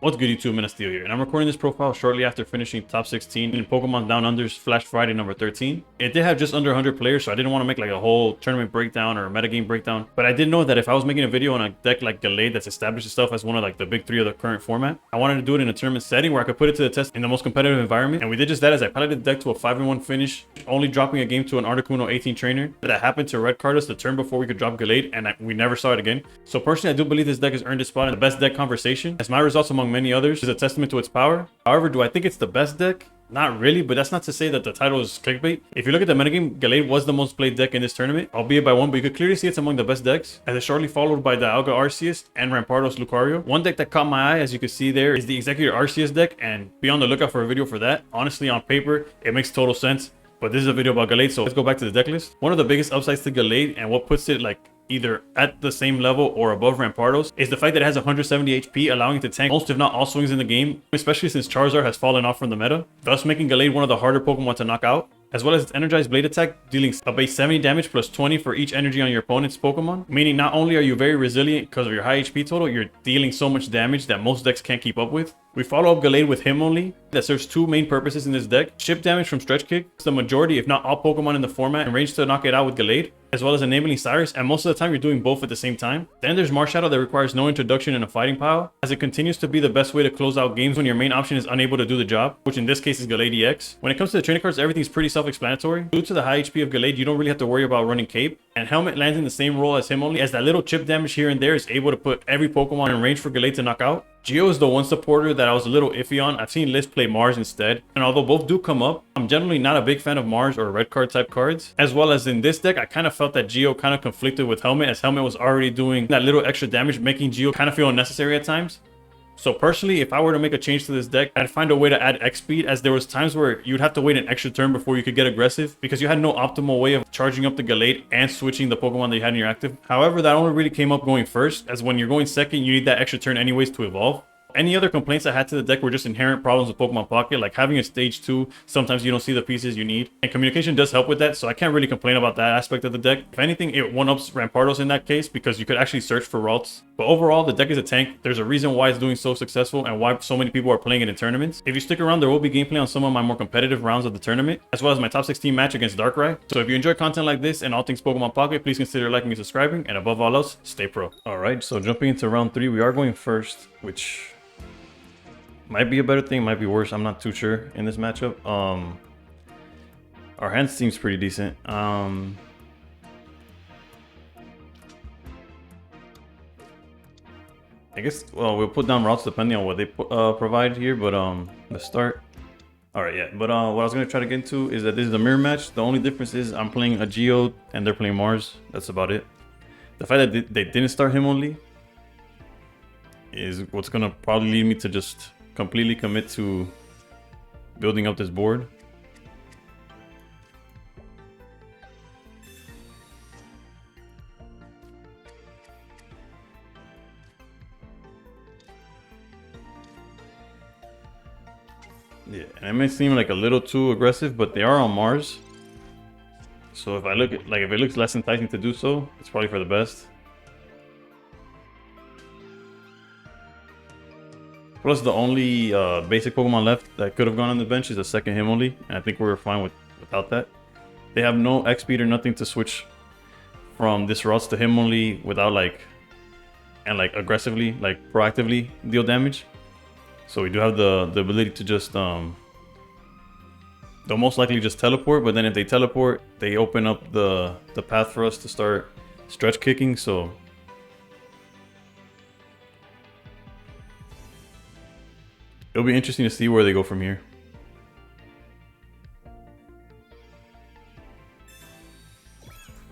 What's good YouTube, Steel here, and I'm recording this profile shortly after finishing top 16 in Pokemon Down Under's Flash Friday number 13. It did have just under 100 players, so I didn't want to make like a whole tournament breakdown or a metagame breakdown, but I did know that if I was making a video on a deck like Gallade that's established itself as one of like the big three of the current format, I wanted to do it in a tournament setting where I could put it to the test in the most competitive environment, and we did just that as I piloted the deck to a 5-1 finish, only dropping a game to an Articuno 18 trainer that happened to red card us the turn before we could drop Gallade, and we never saw it again. So personally, I do believe this deck has earned its spot in the best deck conversation, as my results among many others is a testament to its power. However, do I think it's the best deck? Not really, but that's not to say that the title is clickbait. If you look at the metagame, Gallade was the most played deck in this tournament, albeit by one, but you could clearly see it's among the best decks, as it's shortly followed by the Dialga Arceus and Rampardos Lucario. One deck that caught my eye, as you can see there, is the Executor Arceus deck, and be on the lookout for a video for that. Honestly, on paper, it makes total sense, but this is a video about Gallade, so let's go back to the deck list. One of the biggest upsides to Gallade, and what puts it like either at the same level or above Rampardos, is the fact that it has 170 HP, allowing it to tank most if not all swings in the game, especially since Charizard has fallen off from the meta, thus making Gallade one of the harder Pokemon to knock out, as well as its Energized Blade attack, dealing a base 70 damage plus 20 for each energy on your opponent's Pokemon, meaning not only are you very resilient because of your high HP total, you're dealing so much damage that most decks can't keep up with. We follow up Gallade with Hitmonlee that serves two main purposes in this deck: chip damage from Stretch Kick, the majority if not all Pokemon in the format in range to knock it out with Gallade, as well as enabling Cyrus, and most of the time you're doing both at the same time. Then there's Marshadow that requires no introduction in a fighting pile, as it continues to be the best way to close out games when your main option is unable to do the job, which in this case is Gallade EX. When it comes to the training cards, everything's pretty self-explanatory. Due to the high HP of Gallade, you don't really have to worry about running Cape, and Helmet lands in the same role as Hitmonlee, as that little chip damage here and there is able to put every Pokemon in range for Gallade to knock out. Geo is the one supporter that I was a little iffy on. I've seen Liz play Mars instead, and although both do come up, I'm generally not a big fan of Mars or red card type cards. As well as in this deck, I kind of felt that Geo kind of conflicted with Helmet, as Helmet was already doing that little extra damage, making Geo kind of feel unnecessary at times. So personally, if I were to make a change to this deck, I'd find a way to add X speed, as there was times where you'd have to wait an extra turn before you could get aggressive because you had no optimal way of charging up the Gallade and switching the Pokemon that you had in your active. However, that only really came up going first, as when you're going second, you need that extra turn anyways to evolve. Any other complaints I had to the deck were just inherent problems with Pokemon Pocket, like having a stage 2, sometimes you don't see the pieces you need, and communication does help with that, so I can't really complain about that aspect of the deck. If anything, it one-ups Rampardos in that case, because you could actually search for routes. But overall, the deck is a tank. There's a reason why it's doing so successful and why so many people are playing it in tournaments. If you stick around, there will be gameplay on some of my more competitive rounds of the tournament, as well as my top 16 match against Darkrai. So if you enjoy content like this and all things Pokemon Pocket, please consider liking and subscribing, and above all else, stay pro. Alright, so jumping into round 3, we are going first, which might be a better thing, might be worse, I'm not too sure in this matchup. Our hand seems pretty decent. I guess, well, we'll put down routes depending on what they provide here, but let's start. Alright, yeah, but what I was going to try to get into is that this is a mirror match. The only difference is I'm playing a Geo and they're playing Mars. That's about it. The fact that they didn't start him only is what's going to probably lead me to just completely commit to building up this board. Yeah, and it may seem like a little too aggressive, but they are on Mars. So if I look at, like, if it looks less enticing to do so, it's probably for the best. Plus, the only basic Pokemon left that could have gone on the bench is a second Hitmonlee, and I think we're fine without that. They have no X speed or nothing to switch from this routes to Hitmonlee without aggressively, proactively deal damage. So we do have the ability to just they'll most likely just teleport, but then if they teleport, they open up the path for us to start stretch kicking. So it'll be interesting to see where they go from here.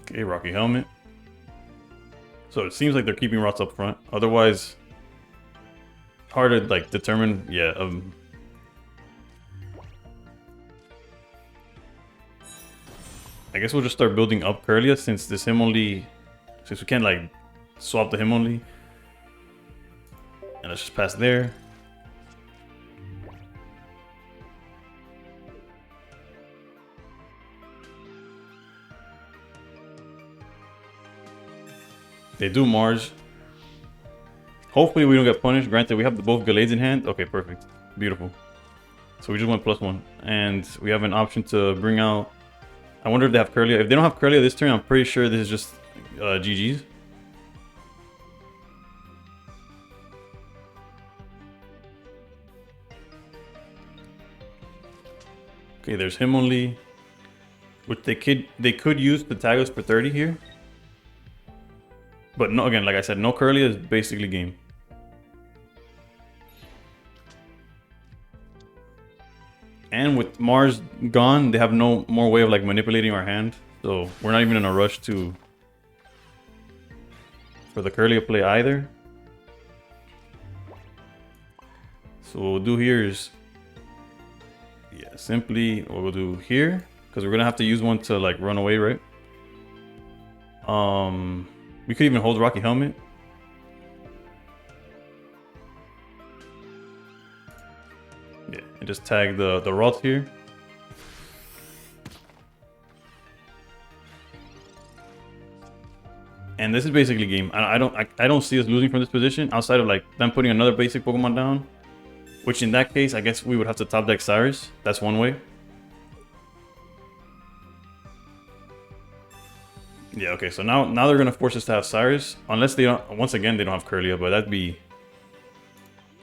Okay, Rocky Helmet. So it seems like they're keeping routes up front. Otherwise, hard to determine. Yeah. I guess we'll just start building up Curlia since this Hitmonlee, since we can't swap the Hitmonlee. And let's just pass there. They do Mars. Hopefully we don't get punished. Granted, we have the both Gallades in hand. Okay, perfect. Beautiful. So we just went +1. And we have an option to bring out... I wonder if they have Curlia. If they don't have Curlia this turn, I'm pretty sure this is just GG's. Okay, there's Hitmonlee, which they could use to tag us for 30 here. But no, again, like I said, no Curlia is basically game. And with Mars gone, they have no more way of like manipulating our hand. So we're not even in a rush for the Curlia play either. So what we'll do here is, yeah, simply what we'll do here, because we're gonna have to use one to like run away, right? We could even hold Rocky Helmet. Yeah, and just tag the Ralt here. And this is basically game. I don't see us losing from this position outside of like them putting another basic Pokemon down. Which in that case, I guess we would have to top deck Cyrus. That's one way. Yeah, okay, so now they're gonna force us to have Cyrus. Unless they don't, once again, they don't have Curlia, but that'd be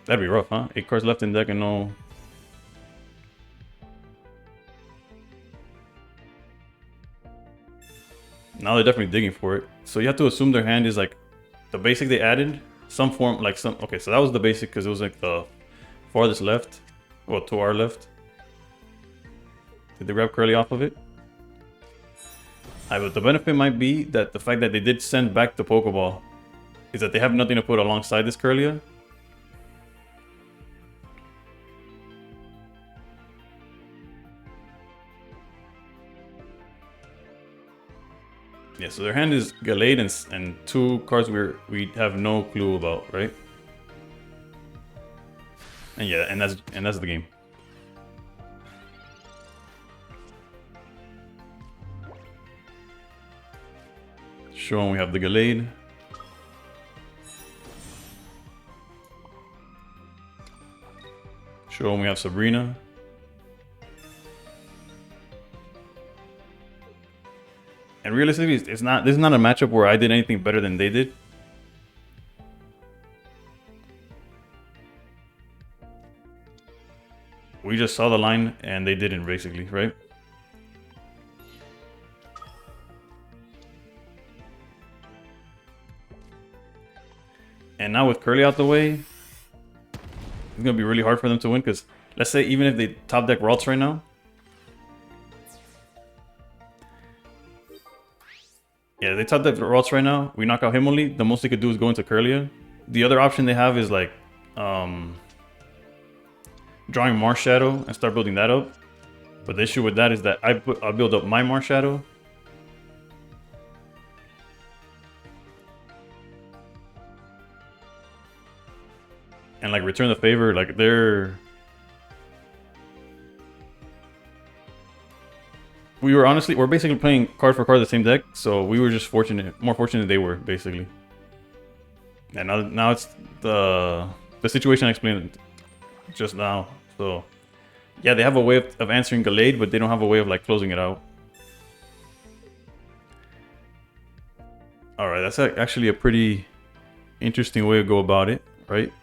rough, huh? 8 cards left in deck and no... Now they're definitely digging for it. So you have to assume their hand is like the basic they added, some form, like some... Okay, so that was the basic because it was like the farthest left. Well, to our left. Did they grab Curly off of it? But the benefit might be that the fact that they did send back the Pokeball is that they have nothing to put alongside this Curlia. Yeah, so their hand is Gallade and 2 cards we have no clue about, right? And yeah, and that's the game. Showing we have the Gallade. Showing we have Sabrina. And realistically, this is not a matchup where I did anything better than they did. We just saw the line and they didn't, basically, right? And now with Curly out the way, it's gonna be really hard for them to win because let's say even if they top deck Ralts right now. Yeah, they top deck Ralts right now. We knock out Hitmonlee. The most they could do is go into Curlia. The other option they have is like drawing Mars Shadow and start building that up. But the issue with that is that I'll build up my Mars Shadow. And like return the favor, like we're basically playing card for card the same deck, so we were just more fortunate they were, basically. And now it's the situation I explained just now. So yeah, they have a way of answering Gallade, but they don't have a way of like closing it out. Alright, that's actually a pretty interesting way to go about it, right?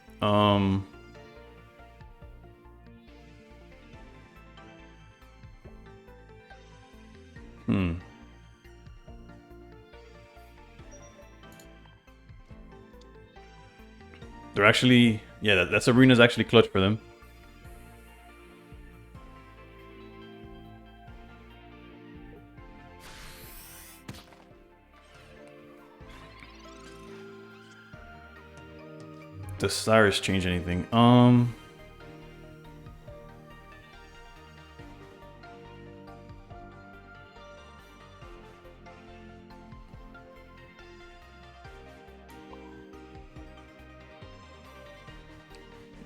They're actually, yeah, that arena's actually clutch for them. Does Cyrus change anything?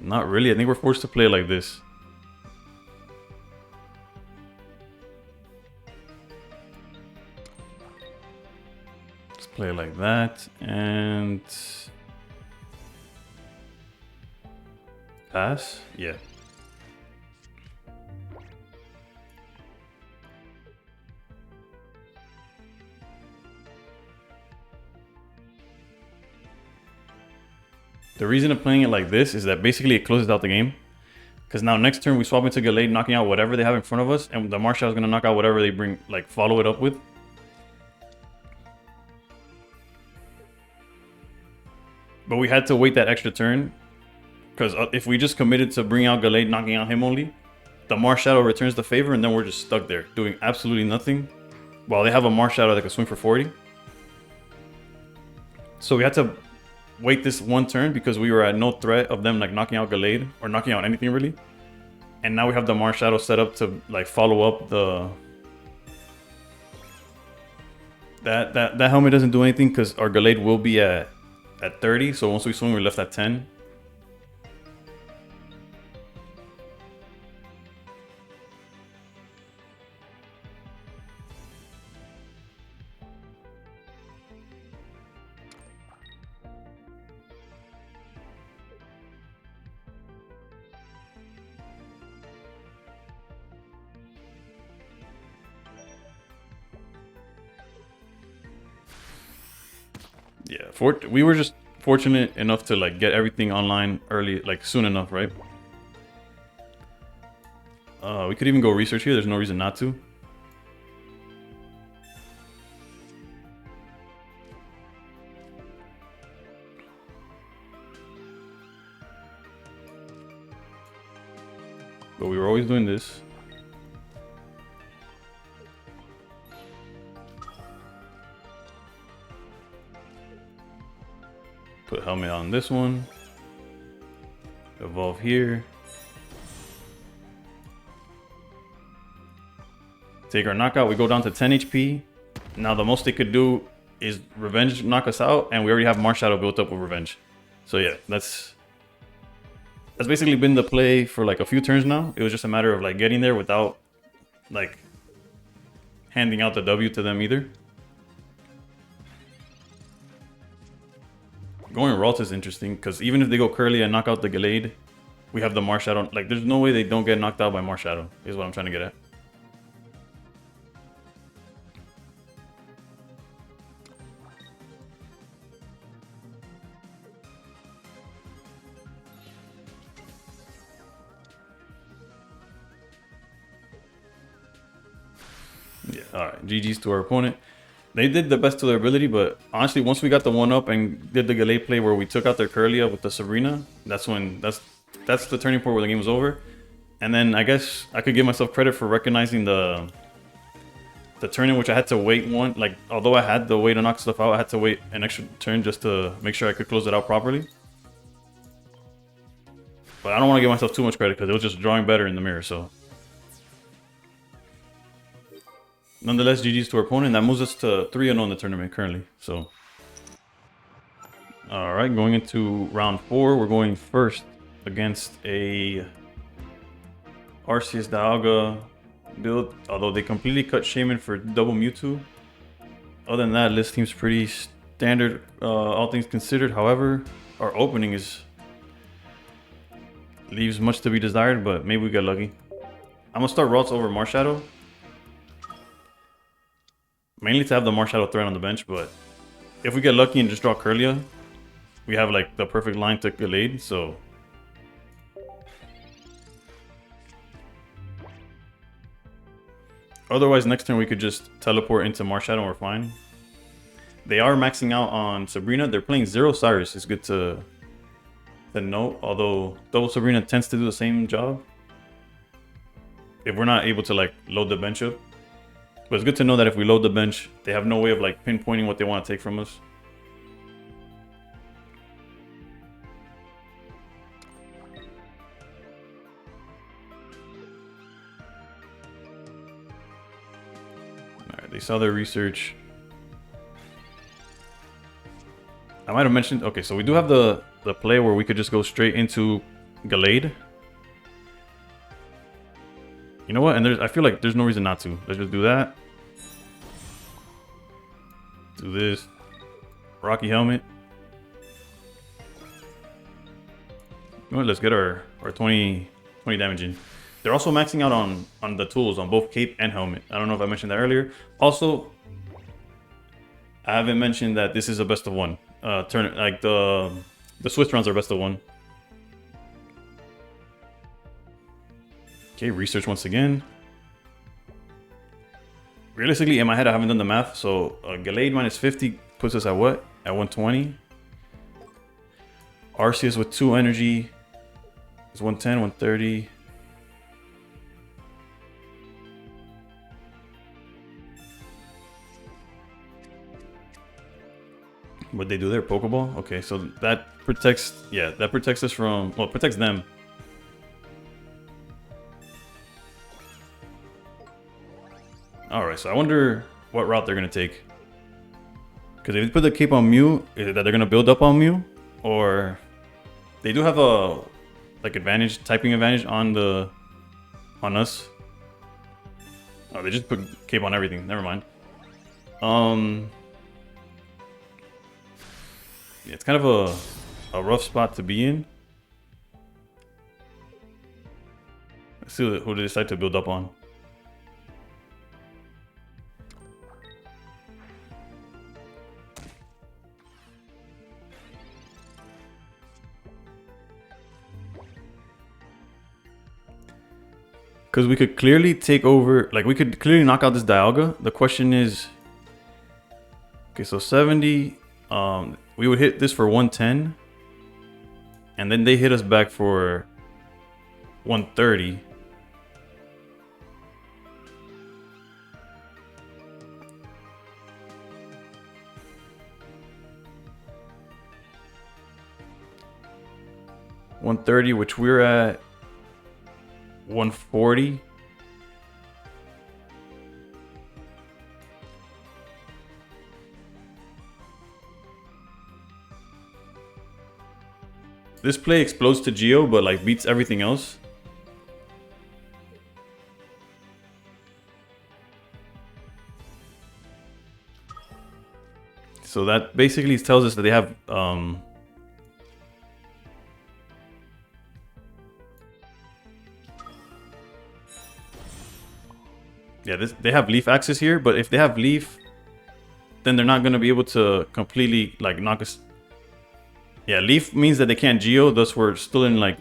Not really. I think we're forced to play like this. Let's play like that, and Pass? Yeah. The reason of playing it like this is that basically it closes out the game. Because now next turn we swap into Gallade, knocking out whatever they have in front of us, and the Marshal is going to knock out whatever they bring, like follow it up with. But we had to wait that extra turn, because if we just committed to bring out Gallade, knocking out Hitmonlee, the Marshal returns the favor, and then we're just stuck there, doing absolutely nothing. While they have a Marshal that can swing for 40. So we had to wait this one turn because we were at no threat of them like knocking out Gallade or knocking out anything really. And now we have the Marshal set up to like follow up the... That helmet doesn't do anything because our Gallade will be at 30. So once we swing, we're left at 10. Yeah, we were just fortunate enough to like get everything online early, like soon enough, right? We could even go research here. There's no reason not to. But we were always doing this. Put helmet on this one. Evolve here. Take our knockout. We go down to 10 HP. Now the most they could do is Revenge knock us out, and we already have Marshal built up with Revenge. So yeah, that's basically been the play for like a few turns now. It was just a matter of like getting there without like handing out the W to them either. Going Ralt is interesting because even if they go Curly and knock out the Gallade, we have the Marshal. Like, there's no way they don't get knocked out by Marshal, is what I'm trying to get at. Yeah, alright. GG's to our opponent. They did the best to their ability, but honestly, once we got the 1-up and did the Gallade play where we took out their Curlia with the Sabrina, that's when that's the turning point where the game was over. And then I guess I could give myself credit for recognizing the turn in which I had to wait one. Like, although I had the way to knock stuff out, I had to wait an extra turn just to make sure I could close it out properly. But I don't want to give myself too much credit because it was just drawing better in the mirror, so... Nonetheless, GG's to our opponent. That moves us to 3-0 in the tournament currently. So, all right, going into round 4, we're going first against a Arceus Dialga build. Although they completely cut Shaman for double Mewtwo. Other than that, list seems pretty standard, all things considered. However, our opening leaves much to be desired, but maybe we get lucky. I'm gonna start Ralts over Marshadow. Mainly to have the Marshal threat on the bench, but if we get lucky and just draw Curlia, we have like the perfect line to Gallade, so... Otherwise, next turn we could just teleport into Marshadow and we're fine. They are maxing out on Sabrina. They're playing 0 Cyrus. It's good to note, although double Sabrina tends to do the same job. If we're not able to like load the bench up. But it's good to know that if we load the bench, they have no way of like pinpointing what they want to take from us. Alright, they saw their research. I might have mentioned, okay, so we do have the play where we could just go straight into Gallade. You know what? And I feel like there's no reason not to. Let's just do that. Do this. Rocky Helmet. Well, let's get our 20 damage in. They're also maxing out on the tools on both cape and helmet. I don't know if I mentioned that earlier. Also, I haven't mentioned that this is a best of one. Turn like the Swiss rounds are best of one. Okay, research once again. Realistically, in my head, I haven't done the math. So Gallade minus 50 puts us at what? At 120. Arceus with 2 energy is 110, 130. What they do there? Pokeball? Okay, so that protects, yeah, that protects us from, well, it protects them. Alright, so I wonder what route they're going to take. Because if they put the cape on Mew, is it that they're going to build up on Mew? Or they do have a, like, advantage, typing advantage on us. Oh, they just put cape on everything. Never mind. Yeah, it's kind of a rough spot to be in. Let's see who they decide to build up on. Because we could clearly take over, like we could clearly knock out this Dialga. The question is, okay, so 70, we would hit this for 110. And then they hit us back for 130. $130, which we're at 140. This play explodes to Geo, but like beats everything else. So that basically tells us that they have yeah, they have Leaf Axis here, but if they have Leaf, then they're not going to be able to completely like knock us. Yeah, Leaf means that they can't Geo, thus we're still in like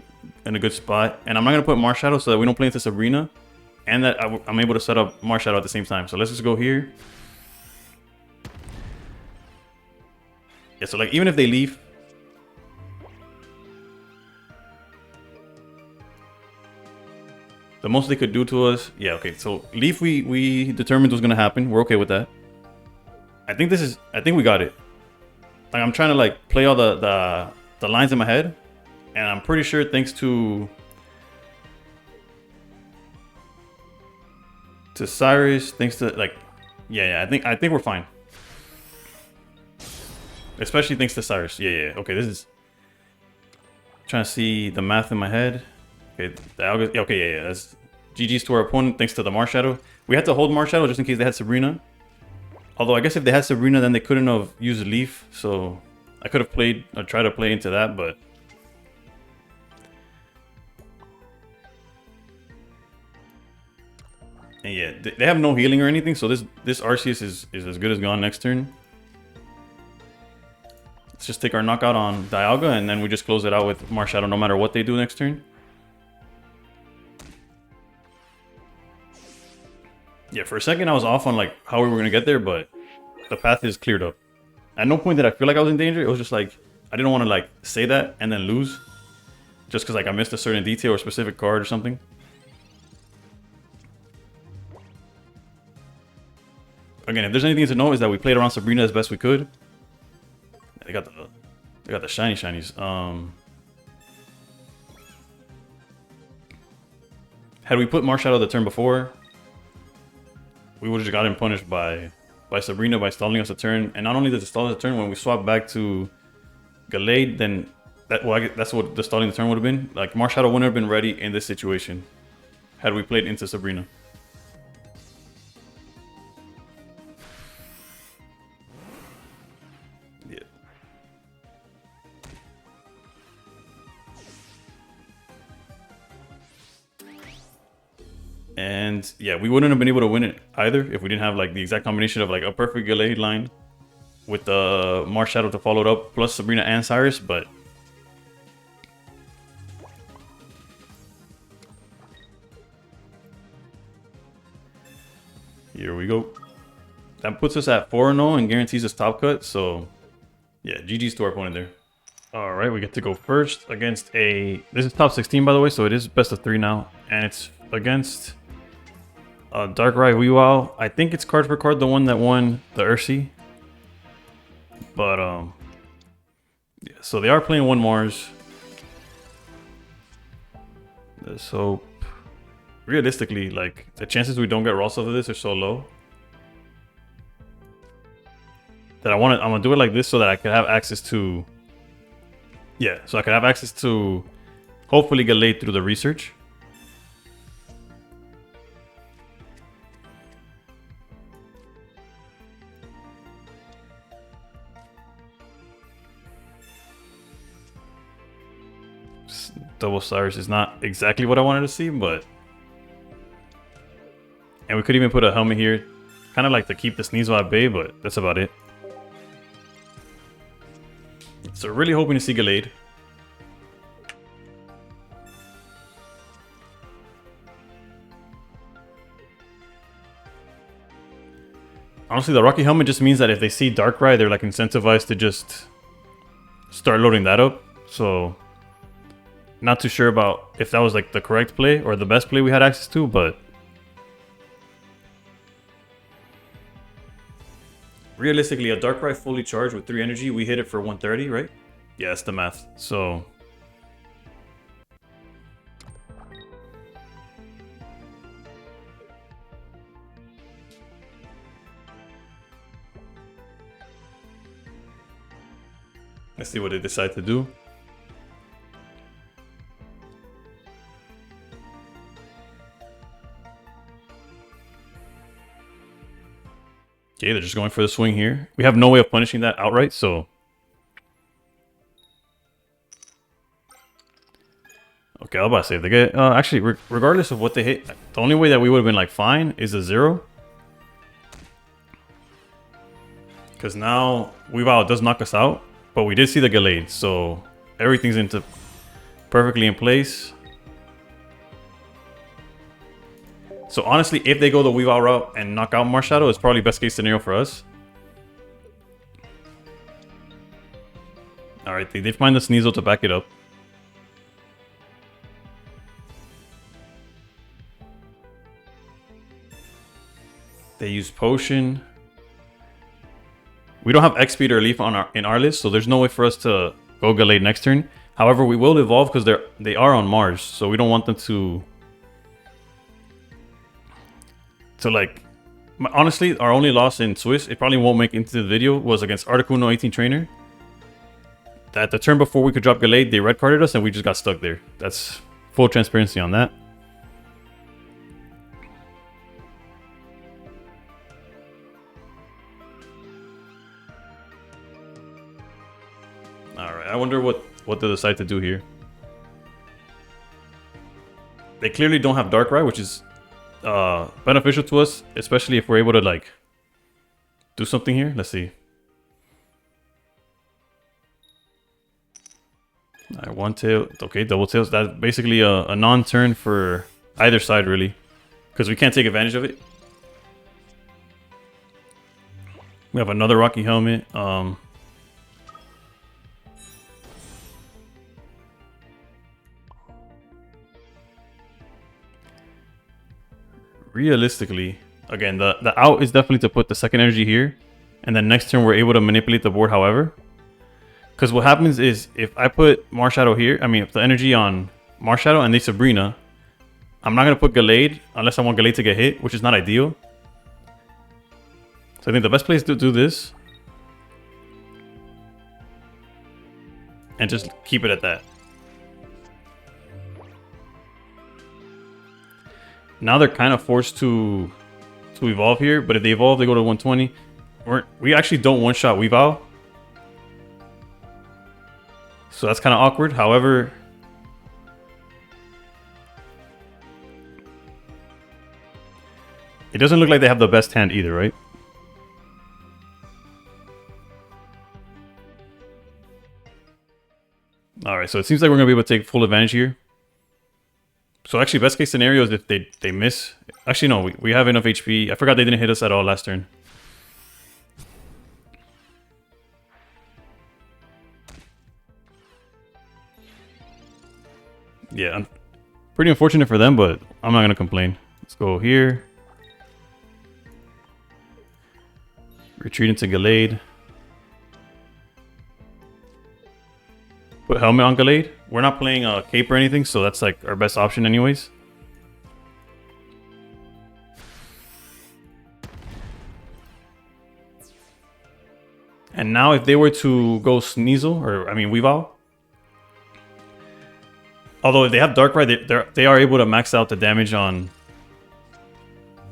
in a good spot. And I'm not going to put Marshadow so that we don't play into Sabrina, and that I'm able to set up Marshadow at the same time. So let's just go here. Yeah, so like even if they leave, the most they could do to us, yeah, okay. So leaf we determined was gonna happen. We're okay with that. I think we got it. Like I'm trying to like play all the lines in my head, and I'm pretty sure thanks to Cyrus, thanks to like, yeah, I think we're fine. Especially thanks to Cyrus. Yeah. Okay, this is trying to see the math in my head. Okay, yeah. That's GG's to our opponent thanks to the Marshadow. We had to hold Marshadow just in case they had Sabrina. Although I guess if they had Sabrina, then they couldn't have used Leaf. So I could have played or tried to play into that, but and yeah, they have no healing or anything. So this Arceus is as good as gone next turn. Let's just take our knockout on Dialga, and then we just close it out with Marshadow no matter what they do next turn. Yeah, for a second I was off on like how we were gonna get there, but the path is cleared up. At no point did I feel like I was in danger. It was just like I didn't want to like say that and then lose, just because like I missed a certain detail or specific card or something. Again, if there's anything to know is that we played around Sabrina as best we could. They got the shinies. Had we put Marshadow the turn before, we would have just gotten punished by Sabrina by stalling us a turn. And not only does it stall us a turn, when we swap back to Gallade, then that's what the stalling the turn would have been. Like Marshadow wouldn't have been ready in this situation had we played into Sabrina. And yeah, we wouldn't have been able to win it either if we didn't have like the exact combination of like a perfect Gallade line with the Mars Shadow to follow it up, plus Sabrina and Cyrus, but here we go. That puts us at 4-0 and guarantees us top cut, so yeah, GG's to our opponent there. Alright, we get to go first against a... This is top 16 by the way, so it is best of 3 now, and it's against Darkrai Weavile. I think it's card for card the one that won the Ursi. But yeah, so they are playing one Mars. So realistically, like the chances we don't get Ross off of this are so low that I'm gonna do it like this so that I can have access to, yeah, so I can have access to hopefully Gallade through the research. Double Cyrus is not exactly what I wanted to see, but... And we could even put a helmet here, kind of like to keep the Sneasel at bay, but that's about it. So really hoping to see Gallade. Honestly, the Rocky Helmet just means that if they see Darkrai, they're like incentivized to just start loading that up. So... Not too sure about if that was like the correct play or the best play we had access to, but realistically, a Darkrai fully charged with 3 energy, we hit it for 130, right? Yeah, that's the math. So let's see what they decide to do. Okay, they're just going for the swing here. We have no way of punishing that outright, so... Okay, I was about to say, if they get... actually, regardless of what they hit, the only way that we would have been, like, fine is a 0. Because now, Weavile does knock us out, but we did see the Gallade, so everything's perfectly in place. So honestly, if they go the Weavile route and knock out Marshadow, it's probably best case scenario for us. Alright, they find the Sneasel to back it up. They use Potion. We don't have X-Speed or Leaf in our list, so there's no way for us to go Gallade next turn. However, we will evolve because they are on Mars, so we don't want them to... So like, honestly, our only loss in Swiss, it probably won't make into the video, was against Articuno 18 Trainer. That the turn before we could drop Gallade, they red carded us and we just got stuck there. That's full transparency on that. Alright, I wonder what they decide to do here. They clearly don't have Darkrai, which is beneficial to us, especially if we're able to like do something here. Let's see. Alright, one tail. Okay, double tails. That's basically a non-turn for either side, really, because we can't take advantage of it. We have another Rocky Helmet. Realistically, again, the out is definitely to put the second energy here, and then next turn we're able to manipulate the board however. Because what happens is, if I put Marshadow here, I mean, if the energy on Marshadow and they Sabrina, I'm not going to put Gallade unless I want Gallade to get hit, which is not ideal. So I think the best place to do this and just keep it at that. Now they're kind of forced to evolve here, but if they evolve, they go to 120. We actually don't one-shot Weavile. So that's kind of awkward. However, It doesn't look like they have the best hand either, right? Alright, so it seems like we're going to be able to take full advantage here. So actually, best case scenario is if they miss. Actually, no, we have enough HP. I forgot they didn't hit us at all last turn. Yeah, pretty unfortunate for them, but I'm not going to complain. Let's go here. Retreat into Gallade. Put helmet on Gallade. We're not playing a cape or anything, so that's like our best option anyways. And now if they were to go Sneasel, or I mean Weavile. Although if they have Darkrai, they are able to max out the damage on...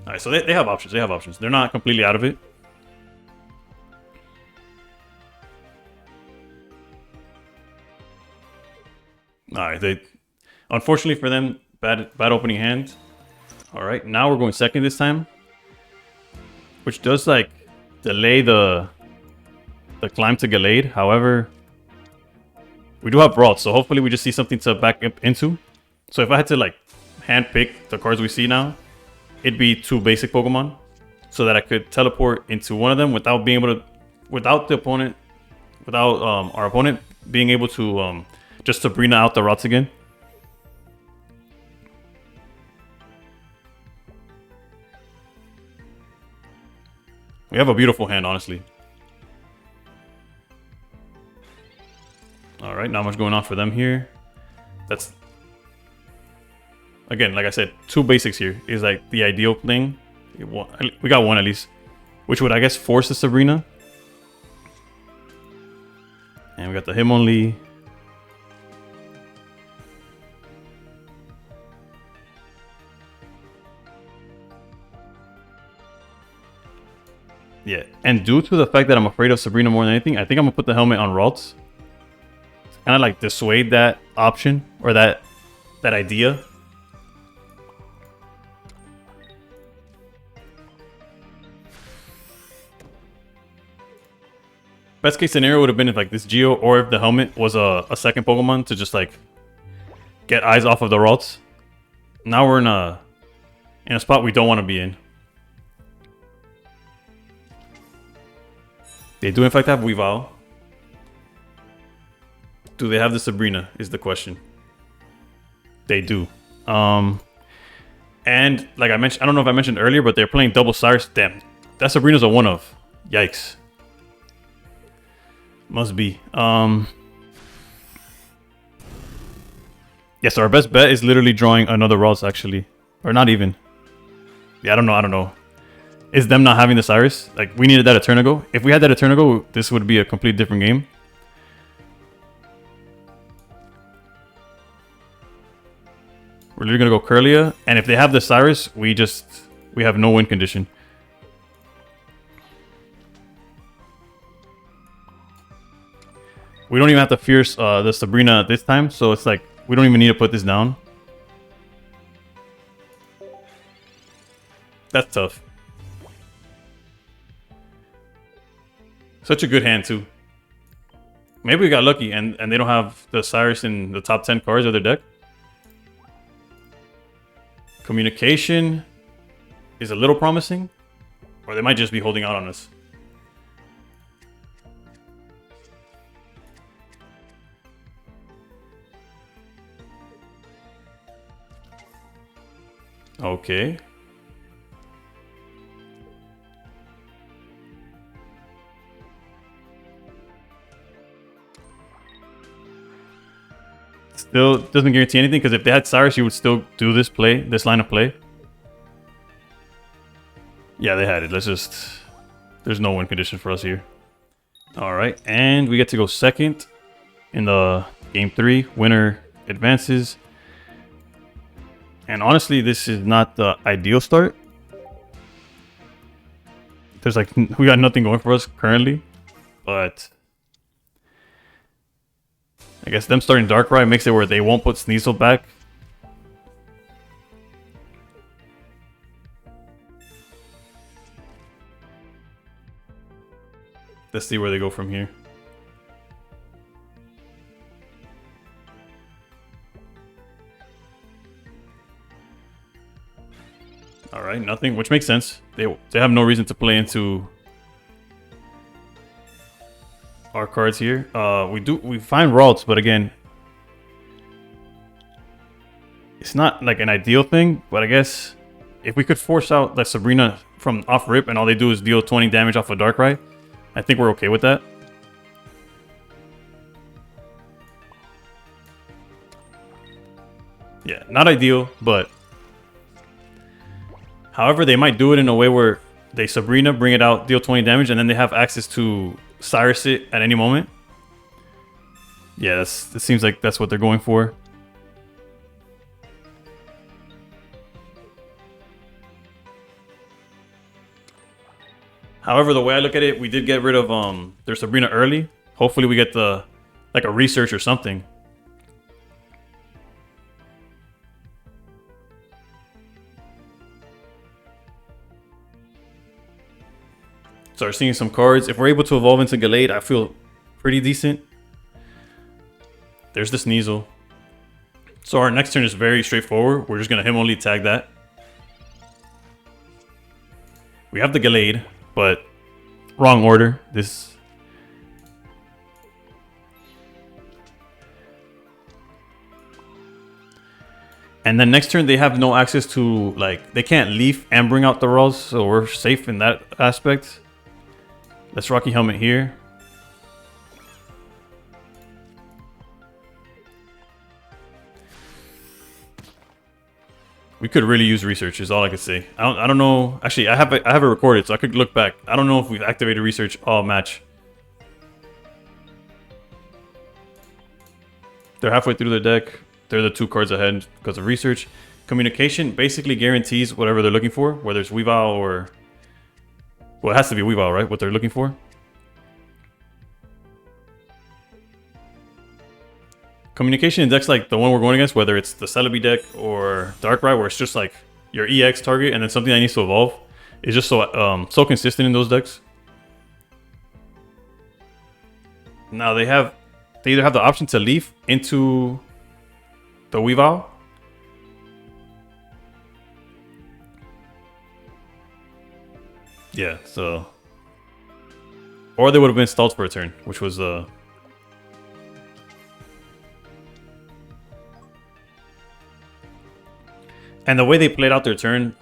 Alright, so they have options, They're not completely out of it. Alright, unfortunately for them, bad opening hand. Alright, now we're going second this time. Which does like delay the climb to Gallade. However, we do have Brawl, so hopefully we just see something to back up into. So if I had to like hand pick the cards we see now, it'd be 2 basic Pokemon. So that I could teleport into one of them without being able to, without our opponent being able to just Sabrina out the routes again. We have a beautiful hand, honestly. Alright, not much going on for them here. That's... Again, like I said, 2 basics here is like the ideal thing. We got 1 at least. Which would, I guess, force the Sabrina. And we got the Hitmonlee. Yeah, and due to the fact that I'm afraid of Sabrina more than anything, I think I'm going to put the helmet on Ralts. Kind of like dissuade that option, or that idea. Best case scenario would have been if like this Geo, or if the helmet was a second Pokemon to just like get eyes off of the Ralts. Now we're in a spot we don't want to be in. They do in fact have Weavile. Do they have the Sabrina is the question. They do. And like I mentioned, I don't know if I mentioned earlier, but they're playing double Cyrus. Damn, that Sabrina's a 1-of. Yikes. Must be. Yes, our best bet is literally drawing another Ralts actually. Or not even. Yeah, I don't know. Is them not having the Cyrus? Like, we needed that a turn ago. If we had that a turn ago, this would be a completely different game. We're literally gonna go Curlia, and if they have the Cyrus, we have no win condition. We don't even have to fear the Sabrina this time, so it's like we don't even need to put this down. That's tough. Such a good hand too. Maybe we got lucky and they don't have the Cyrus in the top 10 cards of their deck. Communication is a little promising, or they might just be holding out on us. Okay. Still doesn't guarantee anything, because if they had Cyrus, you would still do this line of play. Yeah, they had it. There's no win condition for us here. Alright, and we get to go second in the game 3. Winner advances. And honestly, this is not the ideal start. We got nothing going for us currently, but I guess them starting Darkrai makes it where they won't put Sneasel back. Let's see where they go from here. All right, nothing, which makes sense. They have no reason to play into our cards here. We find Ralts, but again, it's not like an ideal thing. But I guess if we could force out that Sabrina from off rip and all they do is deal 20 damage off a Darkrai, I think we're okay with that. Yeah, not ideal, but however, they might do it in a way where they Sabrina, bring it out, deal 20 damage, and then they have access to Cyrus it at any moment. Yeah, it seems like that's what they're going for. However, the way I look at it, we did get rid of their Sabrina early. Hopefully we get like a research or something. Start seeing some cards. If we're able to evolve into Gallade, I feel pretty decent. There's the Sneasel. So our next turn is very straightforward. We're just going to Hitmonlee tag that. We have the Gallade, but wrong order. This... And then next turn, they have no access to, like, they can't leaf and bring out the rolls, so we're safe in that aspect. Let's Rocky Helmet here. We could really use research is all I could say. I don't know. Actually, I have it recorded, so I could look back. I don't know if we've activated research all match. They're halfway through the deck. They're the 2 cards ahead because of research. Communication basically guarantees whatever they're looking for, whether it's Weavile or... Well, it has to be Weavile, right? What they're looking for. Communication in decks like the one we're going against, whether it's the Celebi deck or Darkrai, where it's just like your EX target and then something that needs to evolve, is just so consistent in those decks. Now they either have the option to leaf into the Weavile. Yeah, so... Or they would have been stalled for a turn, which was... And the way they played out their turn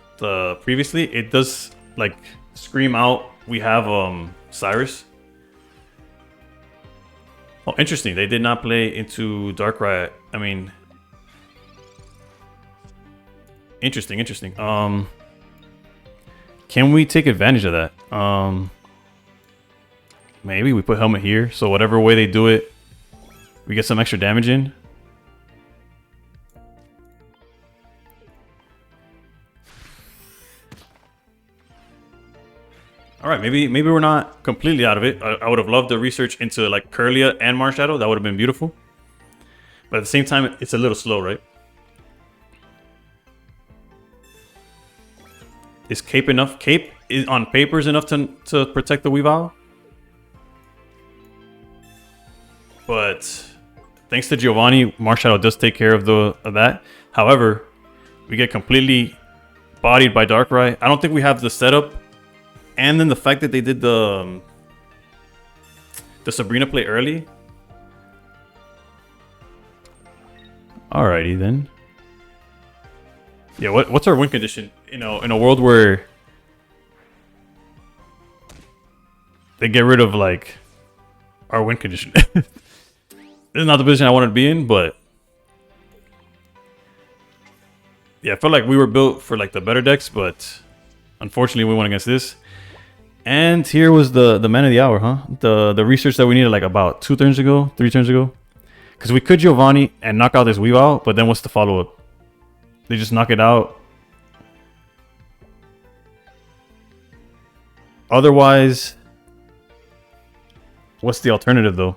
previously, it does, like, scream out, we have Cyrus. Oh, interesting. They did not play into Darkrai. I mean... Interesting. Can we take advantage of that? Maybe we put Helmet here, so whatever way they do it, we get some extra damage in. All right, maybe we're not completely out of it. I would have loved the research into like Curlia and Marshadow. That would have been beautiful. But at the same time, it's a little slow, right? Is Cape enough? Cape is on paper is enough to protect the Weavile. But thanks to Giovanni, Marshadow does take care of that. However, we get completely bodied by Darkrai. I don't think we have the setup. And then the fact that they did the Sabrina play early. Alrighty then. Yeah, what's our win condition? You know, in a world where they get rid of like our win condition. This is not the position I wanted to be in, but yeah, I felt like we were built for like the better decks, but unfortunately we went against this. And here was the man of the hour, huh? The research that we needed like about 3 turns ago. Because we could Giovanni and knock out this Weavile, but then what's the follow-up? They just knock it out. Otherwise, what's the alternative though?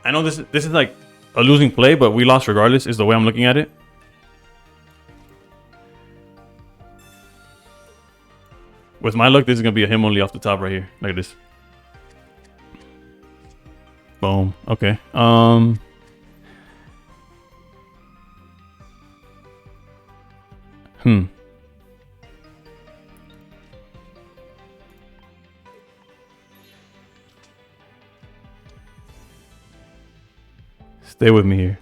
I know this is like a losing play, but we lost regardless is the way I'm looking at it. With my luck, this is going to be a Hitmonlee off the top right here. Look at this. Boom. Okay. Stay with me here.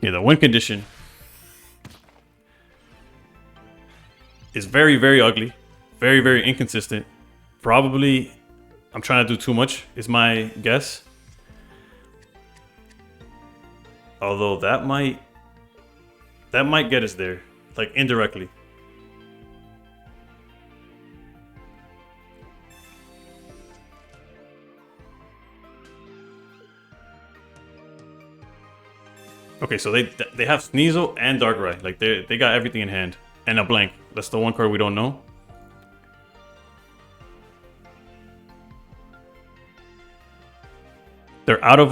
Yeah, the win condition is very, very ugly. Very, very inconsistent. Probably, I'm trying to do too much, is my guess. Although that might get us there, like indirectly. Okay, so they have Sneasel and Darkrai. Like they got everything in hand. And a blank. That's the one card we don't know. They're out of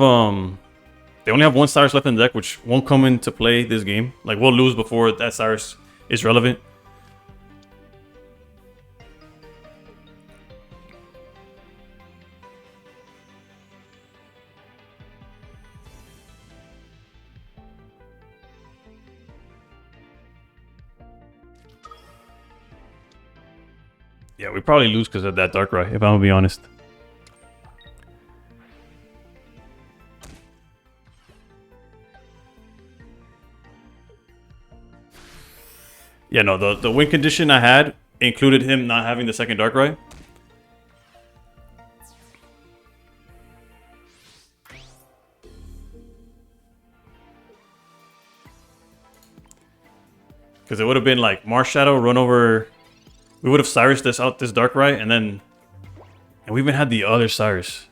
they only have one Cyrus left in the deck, which won't come into play this game. Like we'll lose before that Cyrus is relevant. Yeah, we probably lose because of that Darkrai, if I'm gonna be honest. Yeah, no, the win condition I had included him not having the second Darkrai. Because it would have been like Marsh Shadow, run over... We would have Cyrus this out, this Darkrai, and we even had the other Cyrus.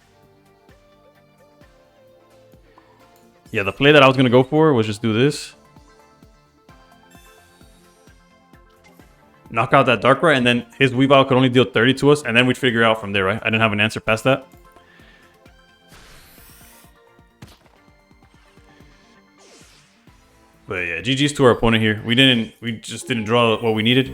Yeah, the play that I was gonna go for was just do this. Knock out that Darkrai, and then his Weavile could only deal 30 to us, and then we'd figure out from there, right? I didn't have an answer past that. But yeah, GG's to our opponent here. We just didn't draw what we needed.